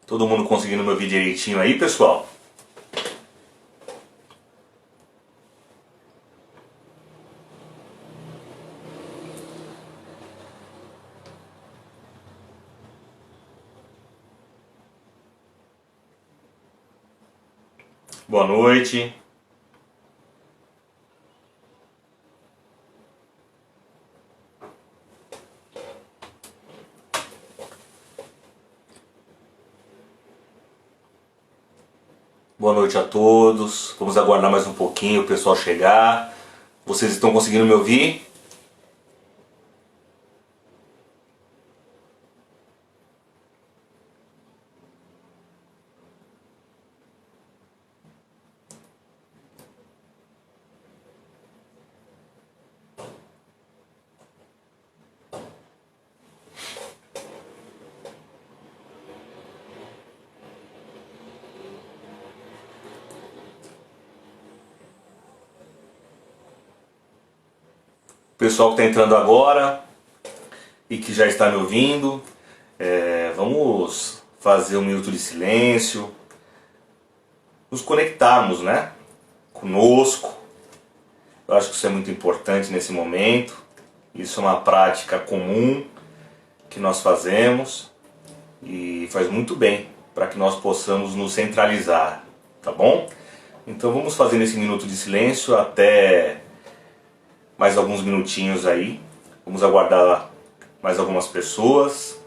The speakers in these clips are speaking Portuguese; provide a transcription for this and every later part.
Todo mundo conseguindo me ouvir direitinho aí, pessoal? Boa noite. Boa noite a todos. Vamos aguardar mais um pouquinho o pessoal chegar. Vocês estão conseguindo me ouvir? O pessoal que está entrando agora e que já está me ouvindo, vamos fazer um minuto de silêncio, nos conectarmos, né, conosco. Eu acho que isso é muito importante nesse momento. Isso é uma prática comum que nós fazemos e faz muito bem para que nós possamos nos centralizar, tá bom? Então vamos fazer nesse minuto de silêncio até mais alguns minutinhos aí. Vamos aguardar mais algumas pessoas,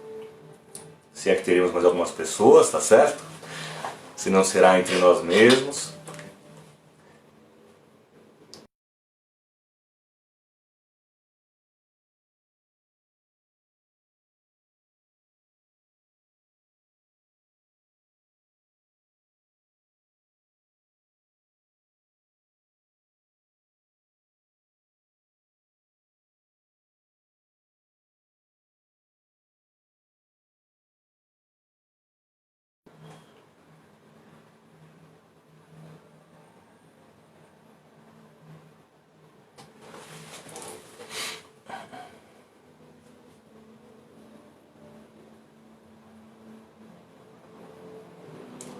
se é que teremos mais algumas pessoas, tá certo? Se não, será entre nós mesmos.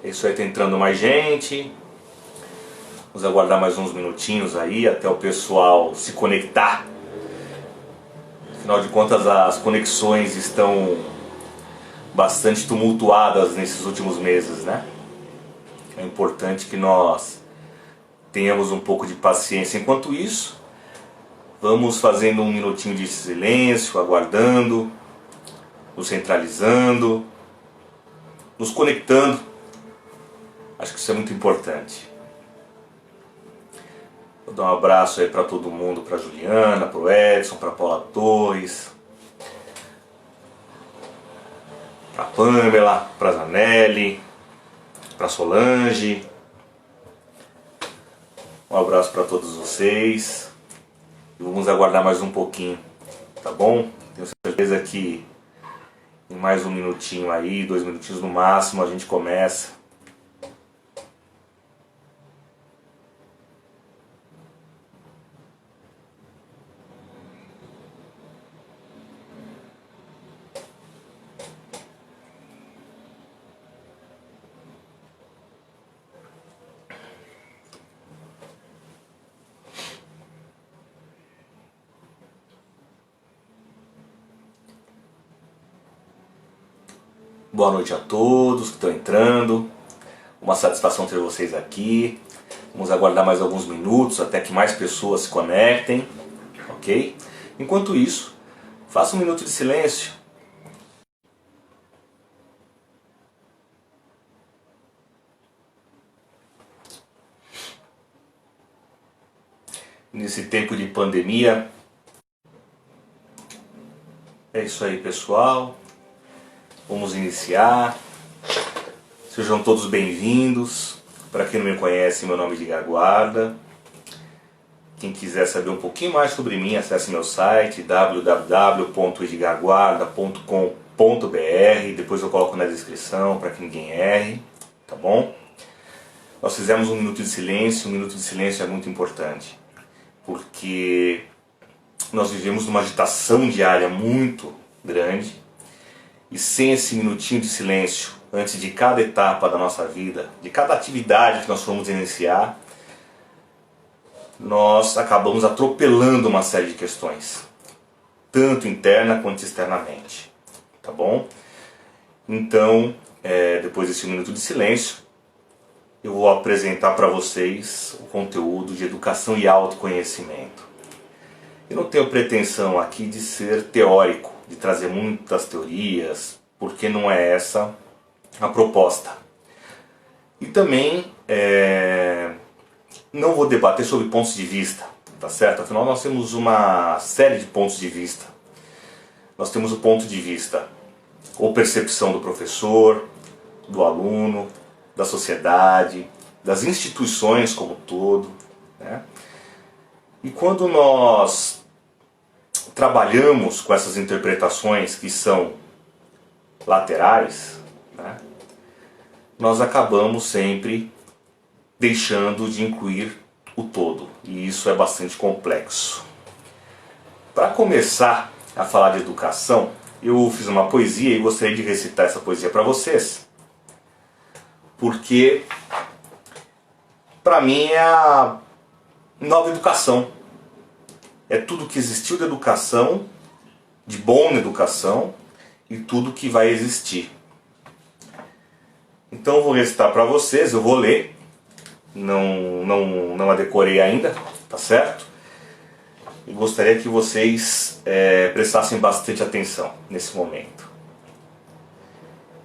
É isso aí, tá entrando mais gente. Vamos aguardar mais uns minutinhos aí até o pessoal se conectar. Afinal de contas, as conexões estão bastante tumultuadas nesses últimos meses, né? É importante que nós tenhamos um pouco de paciência. Enquanto isso, vamos fazendo um minutinho de silêncio, aguardando, nos centralizando, nos conectando. Acho que isso é muito importante. Vou dar um abraço aí para todo mundo, para Juliana, para o Edson, para Paula Torres, para Pamela, para Zanelli, para Solange. Um abraço para todos vocês. E vamos aguardar mais um pouquinho, tá bom? Tenho certeza que em mais um minutinho aí, 2 minutinhos no máximo, a gente começa. Boa noite a todos que estão entrando. Uma satisfação ter vocês aqui. Vamos aguardar mais alguns minutos até que mais pessoas se conectem, ok? Enquanto isso, faça um minuto de silêncio. Nesse tempo de pandemia. É isso aí, pessoal. Vamos iniciar. Sejam todos bem-vindos. Para quem não me conhece, meu nome é Edgar Guarda. Quem quiser saber um pouquinho mais sobre mim, acesse meu site www.edgarguarda.com.br. Depois eu coloco na descrição para que ninguém erre, tá bom? Nós fizemos um minuto de silêncio. Um minuto de silêncio é muito importante, porque nós vivemos numa agitação diária muito grande. E sem esse minutinho de silêncio, antes de cada etapa da nossa vida, de cada atividade que nós formos iniciar, nós acabamos atropelando uma série de questões, tanto interna quanto externamente, tá bom? Então, depois desse minuto de silêncio, eu vou apresentar para vocês o conteúdo de educação e autoconhecimento. Eu não tenho pretensão aqui de ser teórico, de trazer muitas teorias, porque não é essa a proposta. E também não vou debater sobre pontos de vista, tá certo? Afinal, nós temos uma série de pontos de vista. Nós temos o ponto de vista ou percepção do professor, do aluno, da sociedade, das instituições como um todo, né? E quando nós trabalhamos com essas interpretações que são laterais, né, nós acabamos sempre deixando de incluir o todo, e isso é bastante complexo. Para começar a falar de educação, eu fiz uma poesia e gostaria de recitar essa poesia para vocês, porque para mim é a nova educação. É tudo que existiu de educação, de bom na educação, e tudo que vai existir. Então eu vou recitar para vocês, eu vou ler, não a decorei ainda, tá certo? E gostaria que vocês prestassem bastante atenção nesse momento.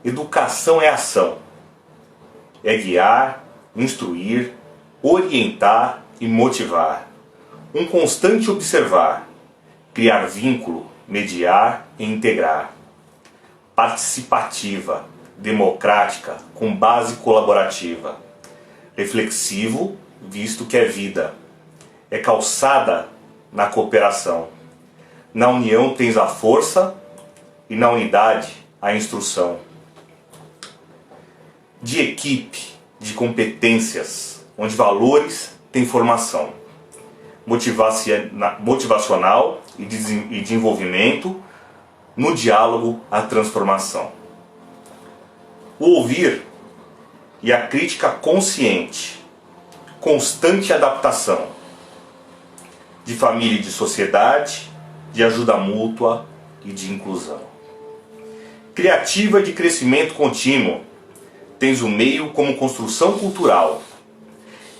Educação é ação, é guiar, instruir, orientar e motivar. Um constante observar, criar vínculo, mediar e integrar. Participativa, democrática, com base colaborativa. Reflexivo, visto que é vida. É calçada na cooperação. Na união tens a força e na unidade a instrução. De equipe, de competências, onde valores têm formação. Motivacional e de envolvimento, no diálogo a transformação. O ouvir e a crítica consciente, constante adaptação, de família e de sociedade, de ajuda mútua e de inclusão. Criativa e de crescimento contínuo, tens o meio como construção cultural,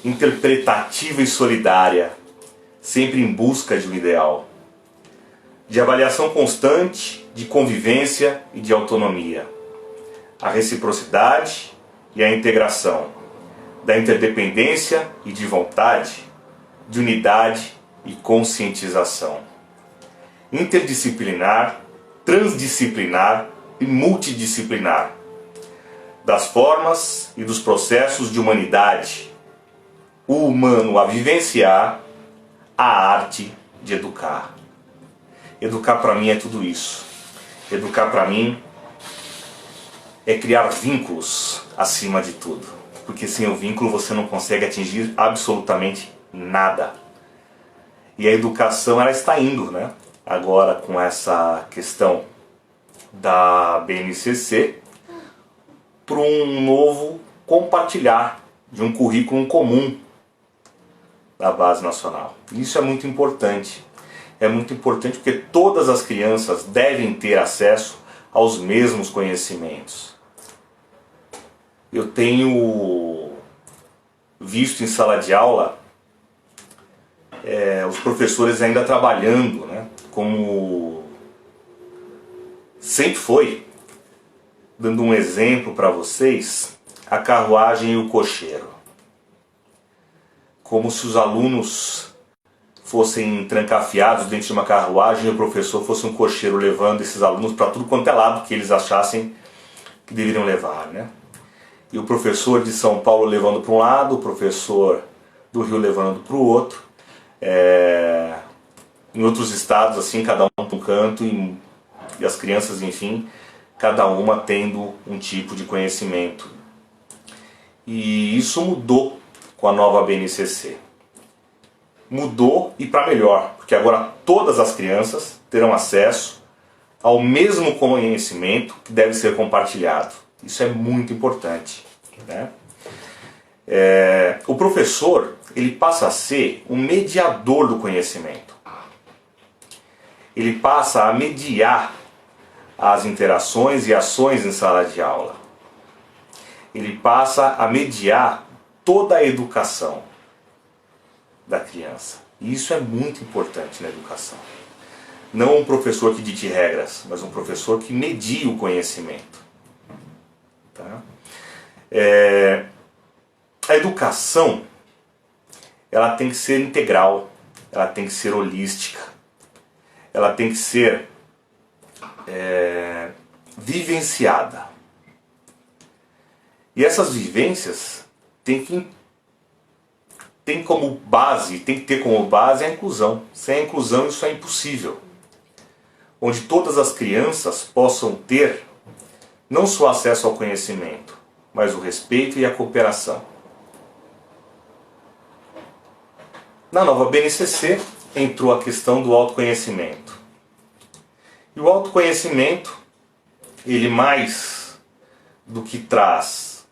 interpretativa e solidária, sempre em busca de um ideal, de avaliação constante, de convivência e de autonomia, a reciprocidade e a integração, da interdependência e de vontade, de unidade e conscientização, interdisciplinar, transdisciplinar e multidisciplinar, das formas e dos processos de humanidade, o humano a vivenciar, a arte de educar. Educar para mim é tudo isso. Educar para mim é criar vínculos acima de tudo. Porque sem o vínculo você não consegue atingir absolutamente nada. E a educação ela está indo, né? Agora com essa questão da BNCC para um novo compartilhar de um currículo comum da base nacional. Isso é muito importante. É muito importante porque todas as crianças devem ter acesso aos mesmos conhecimentos. Eu tenho visto em sala de aula os professores ainda trabalhando, né, como sempre foi, dando um exemplo para vocês, a carruagem e o cocheiro. Como se os alunos fossem trancafiados dentro de uma carruagem e o professor fosse um cocheiro levando esses alunos para tudo quanto é lado que eles achassem que deveriam levar, né? E o professor de São Paulo levando para um lado, o professor do Rio levando para o outro. Em outros estados, assim, cada um para um canto e as crianças, enfim, cada uma tendo um tipo de conhecimento. E isso mudou com a nova BNCC. Mudou e para melhor, porque agora todas as crianças terão acesso ao mesmo conhecimento que deve ser compartilhado. Isso é muito importante, né? O professor, ele passa a ser um mediador do conhecimento. Ele passa a mediar as interações e ações em sala de aula. Ele passa a mediar toda a educação da criança. E isso é muito importante na educação. Não um professor que dite regras, mas um professor que media o conhecimento. Tá? A educação, ela tem que ser integral, ela tem que ser holística, ela tem que ser vivenciada. E essas vivências tem que ter como base a inclusão. Sem a inclusão isso é impossível. Onde todas as crianças possam ter não só acesso ao conhecimento, mas o respeito e a cooperação. Na nova BNCC entrou a questão do autoconhecimento. E o autoconhecimento, ele mais do que traz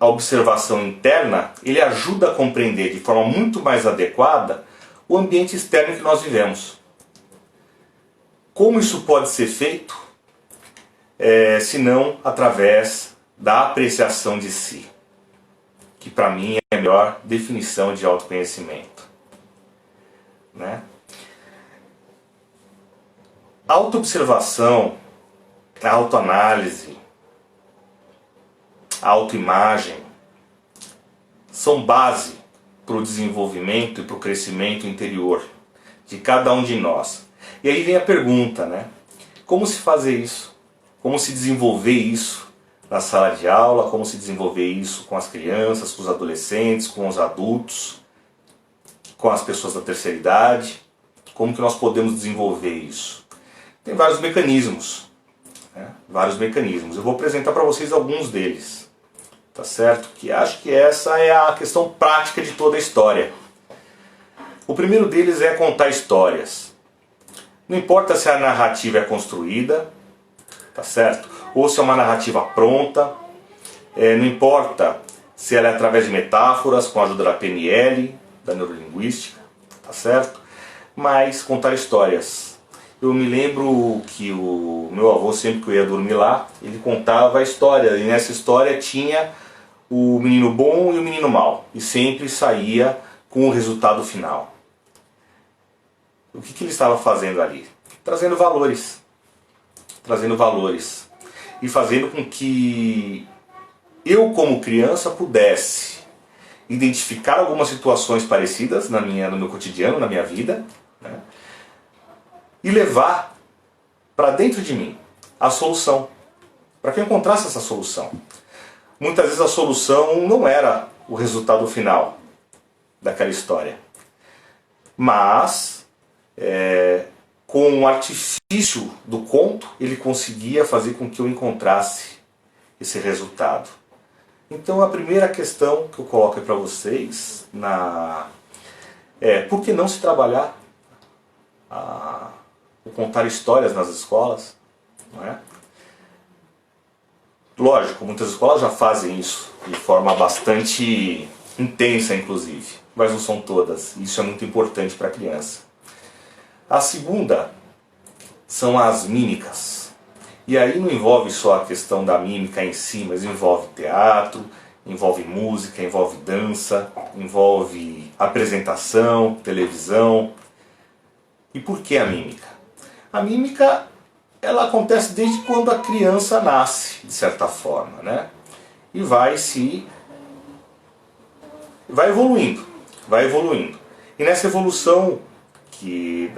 a observação interna, ele ajuda a compreender de forma muito mais adequada o ambiente externo que nós vivemos. Como isso pode ser feito, se não através da apreciação de si, que para mim é a melhor definição de autoconhecimento, né? A autoobservação, a autoanálise, a autoimagem são base para o desenvolvimento e para o crescimento interior de cada um de nós. E aí vem a pergunta, né? Como se fazer isso? Como se desenvolver isso na sala de aula? Como se desenvolver isso com as crianças, com os adolescentes, com os adultos, com as pessoas da terceira idade? Como que nós podemos desenvolver isso? Tem vários mecanismos, né? Vários mecanismos. Eu vou apresentar para vocês alguns deles, tá certo? Que acho que essa é a questão prática de toda a história. O primeiro deles é contar histórias. Não importa se a narrativa é construída, tá certo? Ou se é uma narrativa pronta, não importa se ela é através de metáforas, com a ajuda da PNL, da neurolinguística, tá certo? Mas contar histórias. Eu me lembro que o meu avô, sempre que eu ia dormir lá, ele contava a história, e nessa história tinha o menino bom e o menino mau, e sempre saía com o resultado final. O que ele estava fazendo ali? Trazendo valores. Trazendo valores. E fazendo com que eu, como criança, pudesse identificar algumas situações parecidas no meu cotidiano, na minha vida, né? E levar para dentro de mim a solução. Para que eu encontrasse essa solução. Muitas vezes a solução não era o resultado final daquela história. Mas com o artifício do conto, ele conseguia fazer com que eu encontrasse esse resultado. Então a primeira questão que eu coloco para vocês por que não se trabalhar o contar histórias nas escolas? Não é? Lógico, muitas escolas já fazem isso de forma bastante intensa, inclusive, mas não são todas. Isso é muito importante para a criança. A segunda são as mímicas. E aí não envolve só a questão da mímica em si, mas envolve teatro, envolve música, envolve dança, envolve apresentação, televisão. E por que a mímica? A mímica, ela acontece desde quando a criança nasce, de certa forma, né? E vai evoluindo, vai evoluindo. E nessa evolução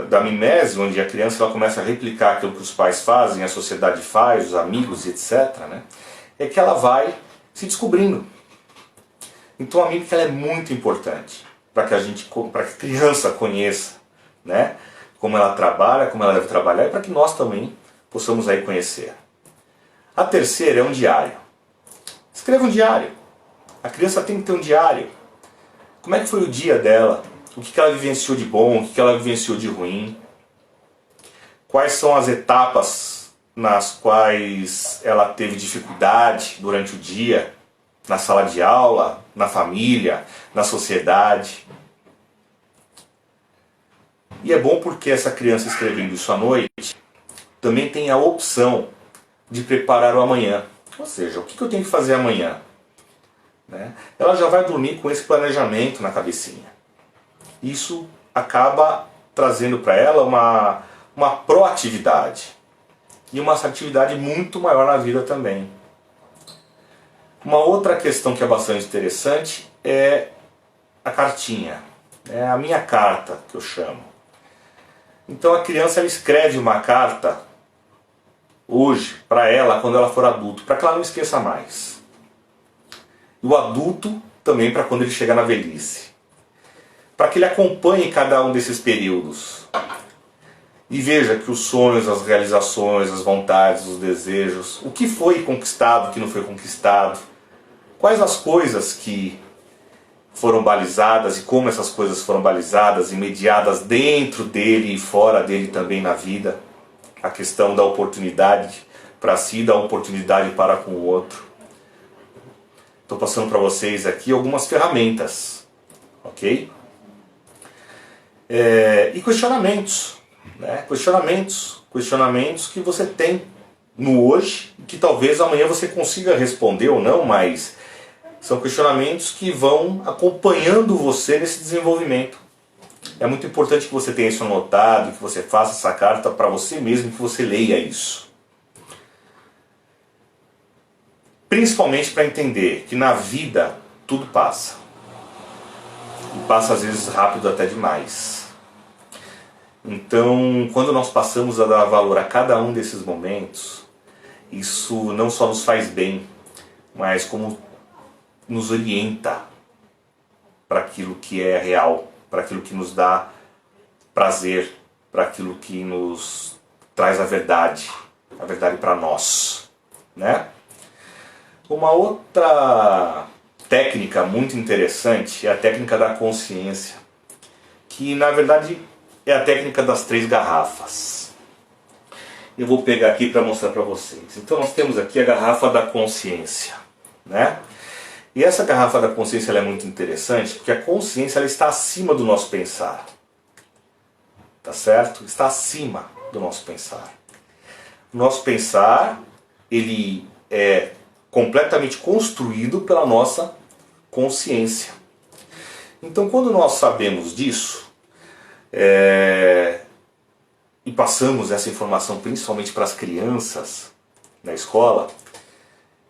da mimese, onde a criança ela começa a replicar aquilo que os pais fazem, a sociedade faz, os amigos, etc., né? É que ela vai se descobrindo. Então a mímica ela é muito importante para que a criança conheça, né? Como ela trabalha, como ela deve trabalhar, e para que nós também possamos aí conhecer. A terceira é um diário. Escreva um diário. A criança tem que ter um diário. Como é que foi o dia dela? O que ela vivenciou de bom? O que ela vivenciou de ruim? Quais são as etapas nas quais ela teve dificuldade durante o dia, na sala de aula, na família, na sociedade. E é bom porque essa criança escrevendo isso à noite também tem a opção de preparar o amanhã. Ou seja, o que eu tenho que fazer amanhã? Né? Ela já vai dormir com esse planejamento na cabecinha. Isso acaba trazendo para ela uma proatividade e uma atividade muito maior na vida também. Uma outra questão que é bastante interessante é a cartinha, é a minha carta que eu chamo. Então a criança ela escreve uma carta hoje para ela quando ela for adulto, para que ela não esqueça mais. E o adulto também para quando ele chegar na velhice. Para que ele acompanhe cada um desses períodos. E veja que os sonhos, as realizações, as vontades, os desejos, o que foi conquistado, o que não foi conquistado, quais as coisas que foram balizadas e como essas coisas foram balizadas e mediadas dentro dele e fora dele também na vida. A questão da oportunidade para si, da oportunidade para com o outro. Estou passando para vocês aqui algumas ferramentas, ok? E questionamentos, né? Questionamentos que você tem no hoje, que talvez amanhã você consiga responder ou não, mas são questionamentos que vão acompanhando você nesse desenvolvimento. É muito importante que você tenha isso anotado, que você faça essa carta para você mesmo, que você leia isso. Principalmente para entender que na vida tudo passa. E passa às vezes rápido até demais. Então, quando nós passamos a dar valor a cada um desses momentos, isso não só nos faz bem, mas como nos orienta para aquilo que é real, para aquilo que nos dá prazer, para aquilo que nos traz a verdade para nós, né? Uma outra técnica muito interessante é a técnica da consciência, que na verdade é a técnica das 3 garrafas. Eu vou pegar aqui para mostrar para vocês. Então nós temos aqui a garrafa da consciência, né? E essa garrafa da consciência ela é muito interessante porque a consciência ela está acima do nosso pensar. Tá certo? Está acima do nosso pensar. O nosso pensar ele é completamente construído pela nossa consciência. Então quando nós sabemos disso e passamos essa informação principalmente para as crianças na escola,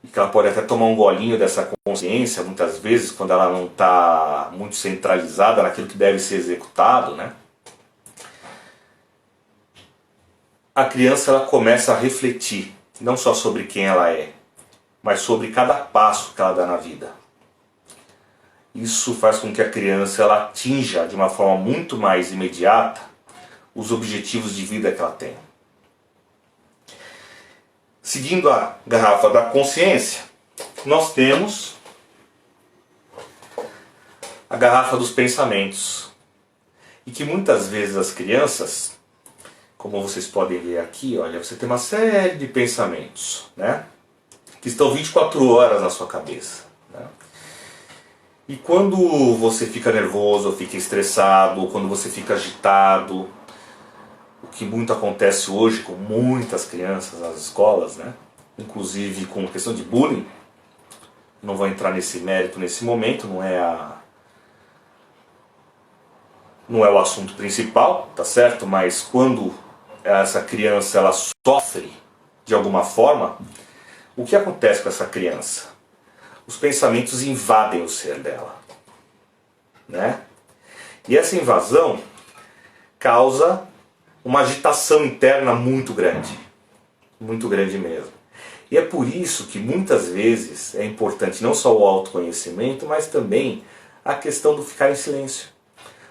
e que ela pode até tomar um golinho dessa consciência, muitas vezes, quando ela não está muito centralizada naquilo que deve ser executado, né? A criança ela começa a refletir, não só sobre quem ela é, mas sobre cada passo que ela dá na vida. Isso faz com que a criança ela atinja de uma forma muito mais imediata os objetivos de vida que ela tem. Seguindo a garrafa da consciência, nós temos a garrafa dos pensamentos. E que muitas vezes as crianças, como vocês podem ver aqui, olha, você tem uma série de pensamentos, né? Que estão 24 horas na sua cabeça, né? E quando você fica nervoso, ou fica estressado, ou quando você fica agitado, o que muito acontece hoje com muitas crianças nas escolas, né? Inclusive com questão de bullying, não vou entrar nesse mérito nesse momento, não é o assunto principal, tá certo? Mas quando essa criança ela sofre de alguma forma, o que acontece com essa criança? Os pensamentos invadem o ser dela, né? E essa invasão causa uma agitação interna muito grande mesmo. E é por isso que muitas vezes é importante não só o autoconhecimento, mas também a questão do ficar em silêncio.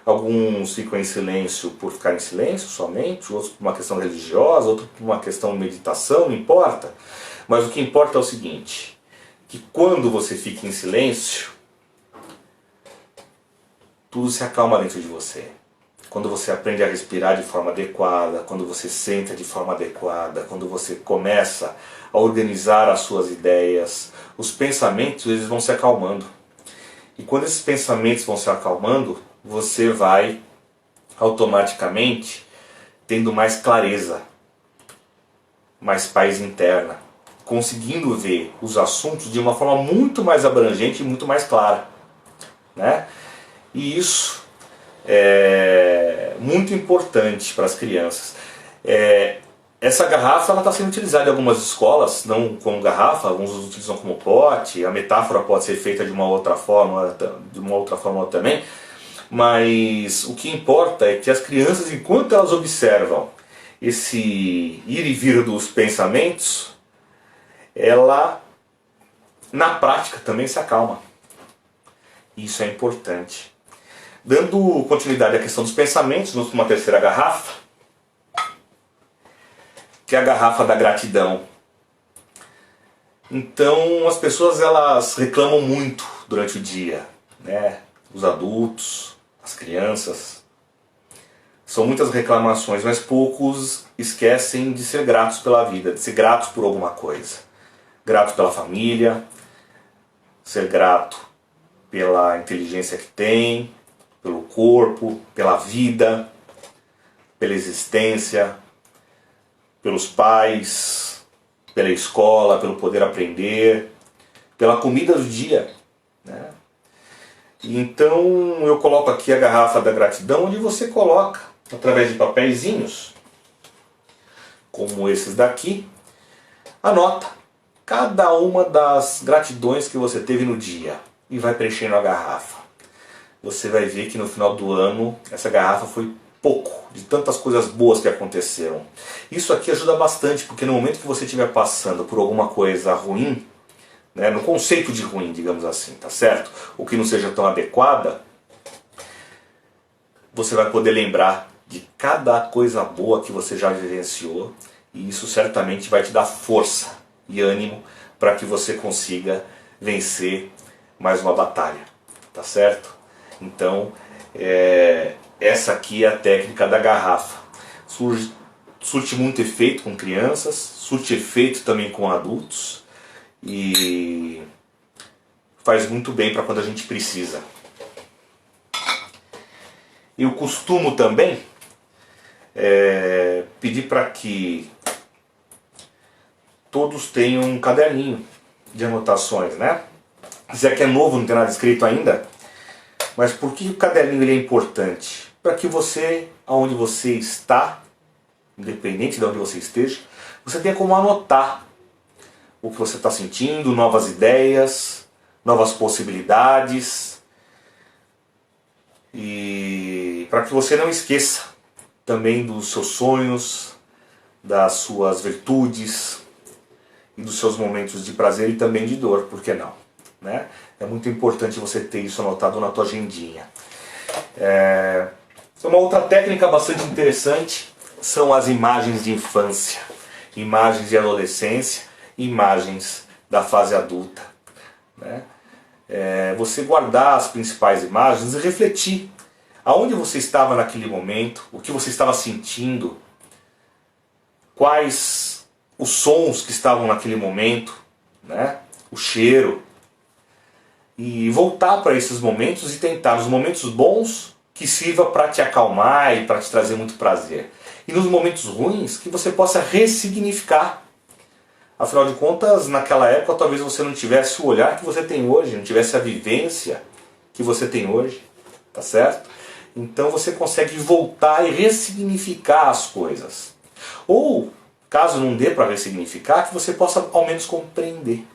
Alguns ficam em silêncio por ficar em silêncio somente, outros por uma questão religiosa, outros por uma questão de meditação, não importa. Mas o que importa é o seguinte, que quando você fica em silêncio, tudo se acalma dentro de você. quando você aprende a respirar de forma adequada, quando você senta de forma adequada, quando você começa a organizar as suas ideias, os pensamentos eles vão se acalmando. E quando esses pensamentos vão se acalmando, você vai automaticamente tendo mais clareza, mais paz interna, conseguindo ver os assuntos de uma forma muito mais abrangente e muito mais clara, né? E isso é muito importante para as crianças. Essa garrafa está sendo utilizada em algumas escolas, não como garrafa, alguns utilizam como pote. A metáfora pode ser feita de uma outra forma também. Mas o que importa é que as crianças, enquanto elas observam esse ir e vir dos pensamentos, ela na prática também se acalma. Isso é importante. Dando continuidade à questão dos pensamentos, vamos para uma terceira garrafa, que é a garrafa da gratidão. Então as pessoas elas reclamam muito durante o dia, né? Os adultos, as crianças. São muitas reclamações, mas poucos esquecem de ser gratos pela vida, de ser gratos por alguma coisa. Grato pela família, ser grato pela inteligência que tem, pelo corpo, pela vida, pela existência, pelos pais, pela escola, pelo poder aprender, pela comida do dia, né? Então eu coloco aqui a garrafa da gratidão, onde você coloca, através de papeizinhos, como esses daqui, anota cada uma das gratidões que você teve no dia e vai preenchendo a garrafa. Você vai ver que no final do ano essa garrafa foi pouco de tantas coisas boas que aconteceram. Isso aqui ajuda bastante, porque no momento que você estiver passando por alguma coisa ruim, né, no conceito de ruim, digamos assim, tá certo? O que não seja tão adequada, você vai poder lembrar de cada coisa boa que você já vivenciou, e isso certamente vai te dar força e ânimo para que você consiga vencer mais uma batalha, tá certo? Então, essa aqui é a técnica da garrafa. Surte muito efeito com crianças, surte efeito também com adultos e faz muito bem para quando a gente precisa. Eu costumo também pedir para que todos tenham um caderninho de anotações, né? Se é que é novo, não tem nada escrito ainda. Mas por que o caderninho ele é importante? Para que você, aonde você está, independente de onde você esteja, você tenha como anotar o que você está sentindo, novas ideias, novas possibilidades. E para que você não esqueça também dos seus sonhos, das suas virtudes e dos seus momentos de prazer e também de dor, por que não? Né? É muito importante você ter isso anotado na tua agendinha. Uma outra técnica bastante interessante são as imagens de infância, imagens de adolescência, imagens da fase adulta, né? Você guardar as principais imagens e refletir aonde você estava naquele momento, o que você estava sentindo, quais os sons que estavam naquele momento, né? O cheiro. E voltar para esses momentos e tentar, nos momentos bons, que sirva para te acalmar e para te trazer muito prazer. E nos momentos ruins, que você possa ressignificar. Afinal de contas, naquela época talvez você não tivesse o olhar que você tem hoje, não tivesse a vivência que você tem hoje, tá certo? Então você consegue voltar e ressignificar as coisas. Ou, caso não dê para ressignificar, que você possa ao menos compreender.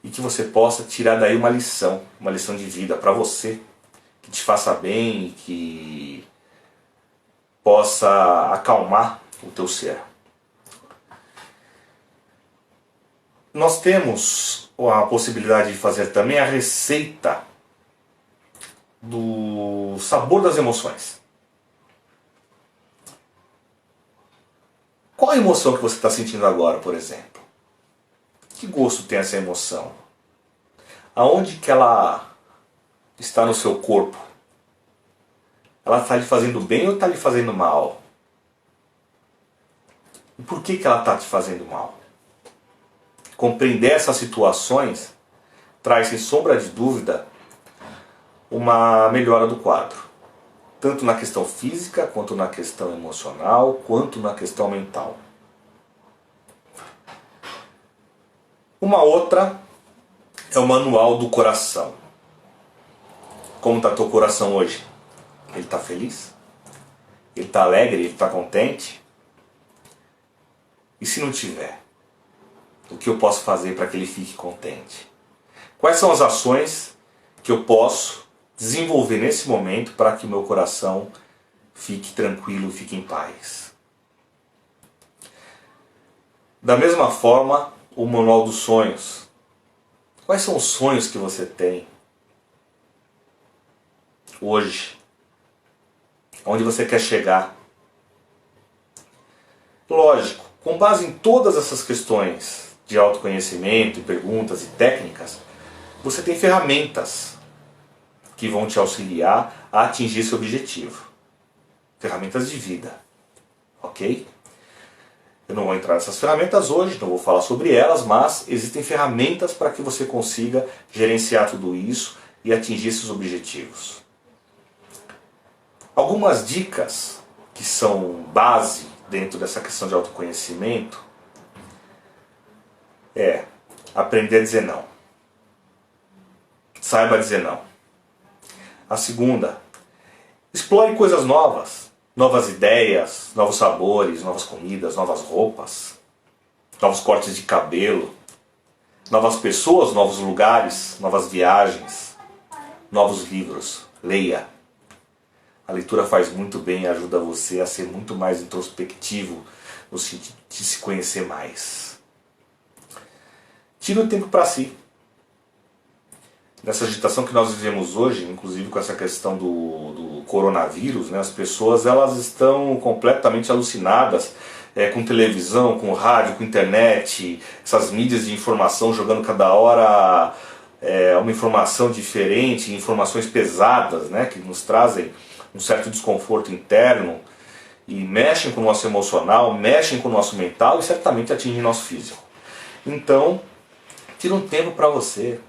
E que você possa tirar daí uma lição de vida para você, que te faça bem e que possa acalmar o teu ser. Nós temos a possibilidade de fazer também a receita do sabor das emoções. Qual a emoção que você está sentindo agora, por exemplo? Que gosto tem essa emoção? Aonde que ela está no seu corpo? Ela está lhe fazendo bem ou está lhe fazendo mal? E por que ela está te fazendo mal? Compreender essas situações traz, sem sombra de dúvida, uma melhora do quadro. Tanto na questão física, quanto na questão emocional, quanto na questão mental. Uma outra é o manual do coração. Como está teu coração hoje? Ele está feliz? Ele está alegre? Ele está contente? E se não tiver? O que eu posso fazer para que ele fique contente? Quais são as ações que eu posso desenvolver nesse momento para que o meu coração fique tranquilo, fique em paz? Da mesma forma, o manual dos sonhos. Quais são os sonhos que você tem hoje? Onde você quer chegar? Lógico, com base em todas essas questões de autoconhecimento, perguntas e técnicas, você tem ferramentas que vão te auxiliar a atingir esse objetivo. Ferramentas de vida, ok? Eu não vou entrar nessas ferramentas hoje, não vou falar sobre elas, mas existem ferramentas para que você consiga gerenciar tudo isso e atingir esses objetivos. Algumas dicas que são base dentro dessa questão de autoconhecimento é aprender a dizer não. Saiba dizer não. A segunda, explore coisas novas. Novas ideias, novos sabores, novas comidas, novas roupas, novos cortes de cabelo, novas pessoas, novos lugares, novas viagens, novos livros. Leia. A leitura faz muito bem e ajuda você a ser muito mais introspectivo, no sentido de se conhecer mais. Tire o tempo para si. Nessa agitação que nós vivemos hoje, inclusive com essa questão do coronavírus, né, as pessoas elas estão completamente alucinadas com televisão, com rádio, com internet, essas mídias de informação jogando cada hora uma informação diferente, informações pesadas, né, que nos trazem um certo desconforto interno e mexem com o nosso emocional, mexem com o nosso mental e certamente atingem o nosso físico. Então, tira um tempo para você.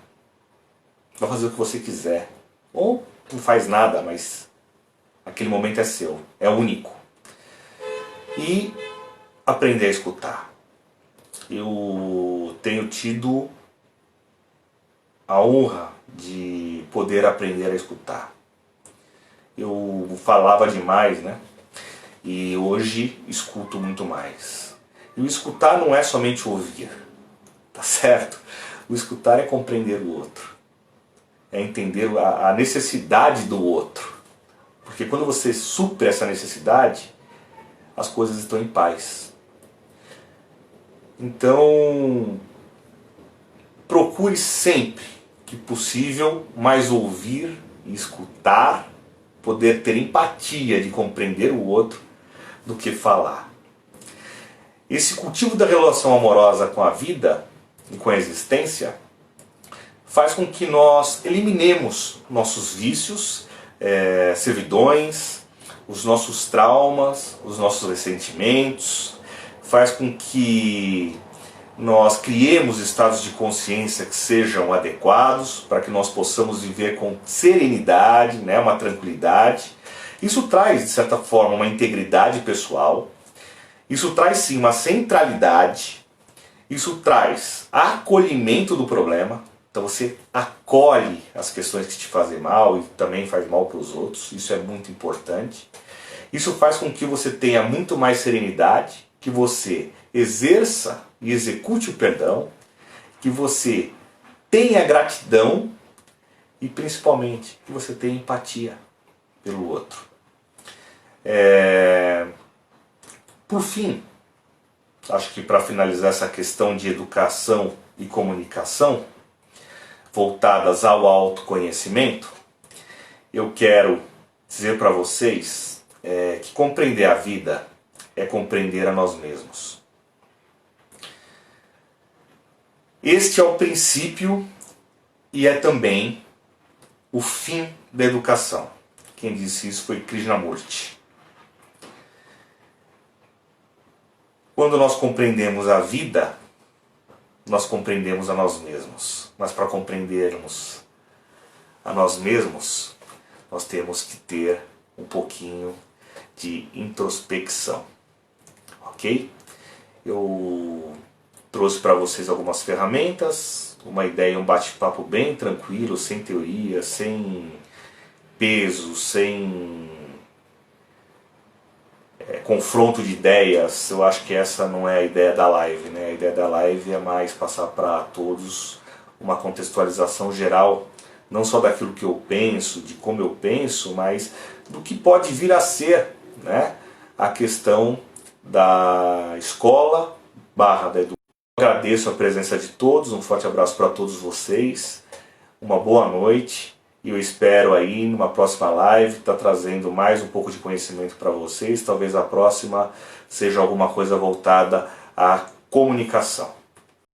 Vai fazer o que você quiser. Ou não faz nada, mas aquele momento é seu, é único. E aprender a escutar. Eu tenho tido a honra de poder aprender a escutar. Eu falava demais, né? E hoje escuto muito mais. E o escutar não é somente ouvir, tá certo? O escutar é compreender o outro. É entender a necessidade do outro. Porque quando você supre essa necessidade, as coisas estão em paz. Então, procure sempre que possível mais ouvir e escutar, poder ter empatia de compreender o outro, do que falar. Esse cultivo da relação amorosa com a vida e com a existência faz com que nós eliminemos nossos vícios, servidões, os nossos traumas, os nossos ressentimentos, faz com que nós criemos estados de consciência que sejam adequados para que nós possamos viver com serenidade, né, uma tranquilidade. Isso traz, de certa forma, uma integridade pessoal, isso traz sim uma centralidade, isso traz acolhimento do problema. Então você acolhe as questões que te fazem mal e também faz mal para os outros. Isso é muito importante. Isso faz com que você tenha muito mais serenidade, que você exerça e execute o perdão, que você tenha gratidão e principalmente que você tenha empatia pelo outro. Por fim, acho que para finalizar essa questão de educação e comunicação, voltadas ao autoconhecimento, eu quero dizer para vocês que compreender a vida é compreender a nós mesmos. Este é o princípio e é também o fim da educação. Quem disse isso foi Krishnamurti. Quando nós compreendemos a vida, nós compreendemos a nós mesmos. Mas para compreendermos a nós mesmos, nós temos que ter um pouquinho de introspecção. Ok? Eu trouxe para vocês algumas ferramentas, uma ideia, um bate-papo bem tranquilo, sem teoria, sem peso, sem confronto de ideias. Eu acho que essa não é a ideia da live, né? A ideia da live é mais passar para todos uma contextualização geral, não só daquilo que eu penso, de como eu penso, mas do que pode vir a ser, né, a questão da escola barra da educação. Agradeço a presença de todos, um forte abraço para todos vocês, uma boa noite, e eu espero aí numa próxima live estar trazendo mais um pouco de conhecimento para vocês. Talvez a próxima seja alguma coisa voltada à comunicação.